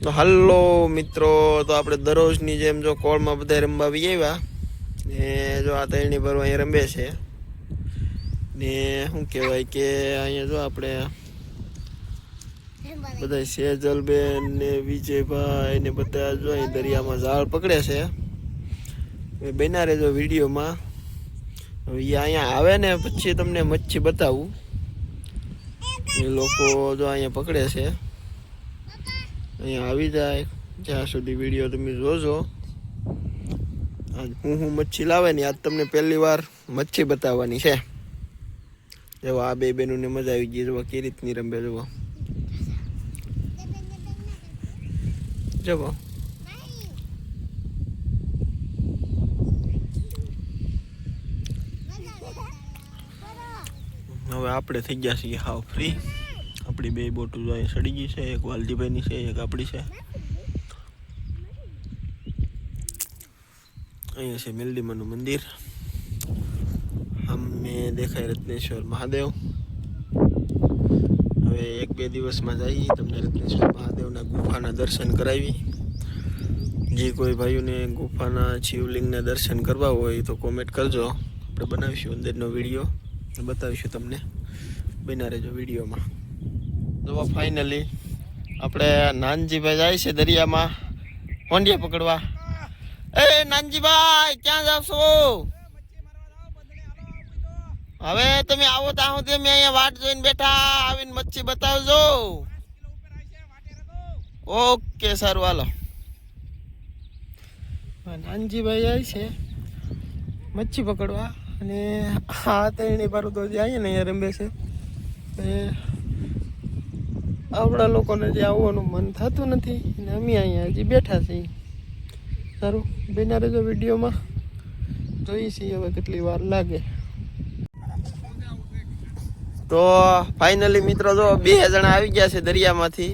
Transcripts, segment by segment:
તો હલો મિત્રો, તો આપણે દરરોજની જેમ જો કોળમાં બધા રમવા આવી આવ્યા ને જો આ તૈણી ભરો અહીંયા રમે છે ને શું કહેવાય કે અહીંયા જો આપણે બધા સેજલબેન ને વિજયભાઈ ને બધા જો અહીં દરિયામાં ઝાડ પકડે છે. બન્યા રહેજો વિડીયોમાં. હવે અહીંયા આવે ને પછી તમને મચ્છી બતાવું. એ લોકો જો અહીંયા પકડે છે. અહીંયા આવી જાય જ્યાં સુધી વિડીયો તમે જોજો. આજ હું મચ્છી લાવે ને આજ તમને પહેલી વાર મચ્છી બતાવવાની છે. જો આ બે બેનોને મજા આવી ગઈ. જો કેવી રીતની રમે જુઓ. જવો હવે આપણે થઈ ગયા છીએ હાવ ફ્રી. આપણી બે બોટો જો અહીં સડી ગઈ છે. એક વાલજીભાઈની છે, એક આપણી છે. અહીંયા છે મેલડીમાનું મંદિર. અમે દેખાય રત્નેશ્વર મહાદેવ. હવે 1-2 દિવસમાં જઈએ તમને રત્નેશ્વર મહાદેવના ગુફાના દર્શન કરાવી. જે કોઈ ભાઈઓને ગુફાના શિવલિંગના દર્શન કરવા હોય તો કોમેન્ટ કરજો. આપણે બનાવીશું અંદરનો વિડીયો, બતાવીશું તમને. બના રહેજો વિડીયોમાં. તો ફાઇનલી આપણે નાનજીભાઈ જાય છે દરિયામાં હોંડિયા પકડવા. એ નાનજીભાઈ ક્યાં જાવ છો? હવે તમે આવો ત્યાં સુધી અમે અહીંયા વાટ જોઈને બેઠા. આવીને મચ્છી બતાવજો. ઓકે સારું હાલો. નાનજીભાઈ જાય છે મચ્છી પકડવા અને આ તૈણી પારું તો જાય ને અહીંયા રમે છે. આપણા લોકોને જે આવવાનું મન થતું નથી અને અમે અહીંયા હજી બેઠા છીએ. સારું બેના રહેજો વિડીયોમાં. જોઈએ છીએ હવે કેટલી વાર લાગે. તો ફાઇનલી મિત્રો જો 2 જણા આવી ગયા છે દરિયામાંથી.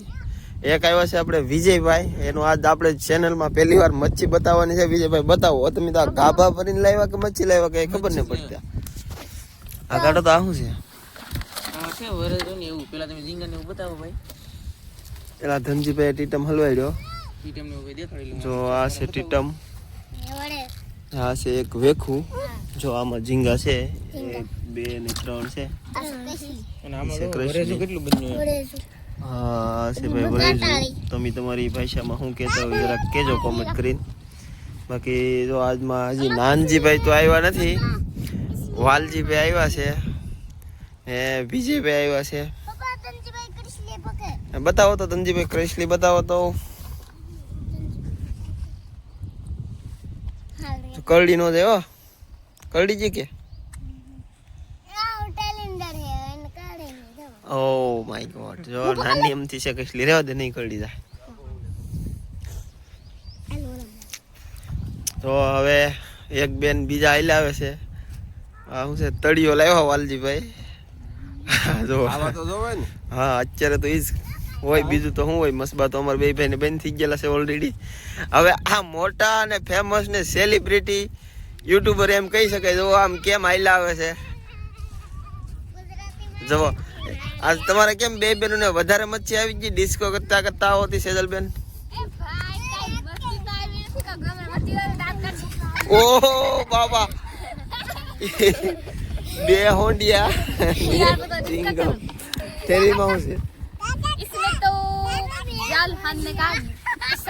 એક આવ્યા છે આપણે વિજયભાઈ. એનું આજ આપણે ચેનલમાં પહેલી વાર મચ્છી બતાવવાની છે. વિજયભાઈ બતાવો. તમે તો આ ગાભા ભરીને લાવ્યા કે મચ્છી લાવ્યા કે ખબર નહીં પડતી. આ ગાડો તો આવું છે. પેલા ધનજીભાઈ ટીટમ હલવાડ્યો. જો આ છે ટીટમ, આ છે એક વેખું. જો આમાં ઝીંગા છે 1, 2 ને 3 છે. હા છે ભાઈ વરેજુ. તમે તમારી ભાષામાં શું કહેતા હોય જરાક કહેજો કોમેન્ટ કરીને. બાકી જો આજમાં હજી નાનજીભાઈ તો આવ્યા નથી. વાલજીભાઈ આવ્યા છે ને વિજયભાઈ આવ્યા છે. બતાવો તો ધનજીભાઈ ક્રિશલી બતાવો તો. કરડી નો દે. કરડી જી કે ઓ માય ગોડ. જો નાની એમથી છે ક્રિશલી રહેવા દે, નહીં કરડી જાય. તો હવે એક બેન બીજા આઈ લાવે છે. આ શું છે તળિયો લાવ્યો વાલજીભાઈ. જો હા અત્યારે તો ઈ જ હોય, બીજું તો શું હોય. મસબા તો અમારા બે ભાઈ ને બેન થઈ ગયેલા છે ઓલરેડી. હવે આ મોટા અને ફેમસ ને સેલિબ્રિટી યુટ્યુબર એમ કહી શકાય. જો આમ કેમ આઈલા આવે છે. જવો આજ તમારે કેમ બે બેનોને વધારે મચ્છી આવી ગઈ ડિસ્કો કરતા કરતા આવતી સેજલબેન? ઓહો બાબા, 2 હોંડિયા તેરીમાં શું છે?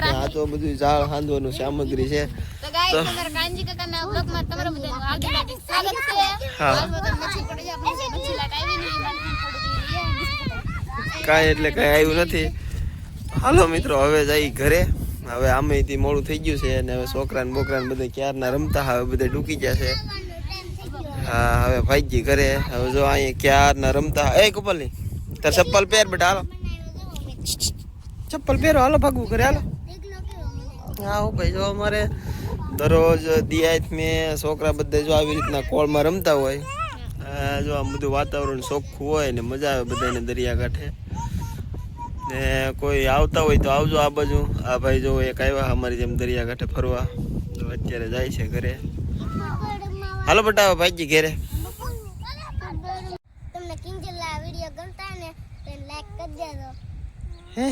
આ તો બધું ઝાડ હાંધવાનું સામગ્રી છે. કાંઈ એટલે કાંઈ આવ્યું નથી. હાલો મિત્રો હવે જઈ ઘરે. હવે આમેથી મોડું થઈ ગયું છે અને હવે છોકરાને બોકરાને બધા ક્યારના રમતા હવે બધા ડૂકી ગયા છે. હા હવે ભાઈજી ઘરે. હવે જો અહીંયા ક્યારના રમતા. એ કુપલની તાર ચપ્પલ પહેર બેટા. હાલો ચપ્પલ પહેરો. હાલો ભાગવું ઘરે. હાલો. હા હું ભાઈ જો અમારે દરરોજ દિયાત મેં છોકરા બધા જો આવી રીતના કોળમાં રમતા હોય. જો આમ બધું વાતાવરણ ચોખ્ખું હોય ને મજા આવે બધાને દરિયાકાંઠે. ને કોઈ આવતા હોય તો આવજો આ બાજુ. આ ભાઈ જો એક આવ્યા અમારી જેમ દરિયાકાંઠે ફરવા. તો અત્યારે જાય છે ઘરે. હાલો બટા ભાઈજી ઘરે. તમને કિંજલના વિડિયો ગમતા ને તો લાઈક કરી દેજો. હે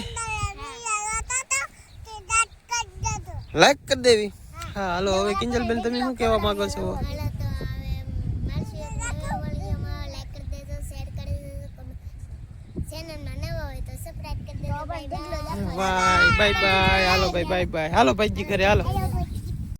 લાઈક કરી દેવી. હા હાલો હવે કિંજલબેન તમે શું કહેવા માંગો છો? Bye bye bye. હાલો ભાઈ બાય બાય. હાલો ભાઈજી ઘરે હાલો.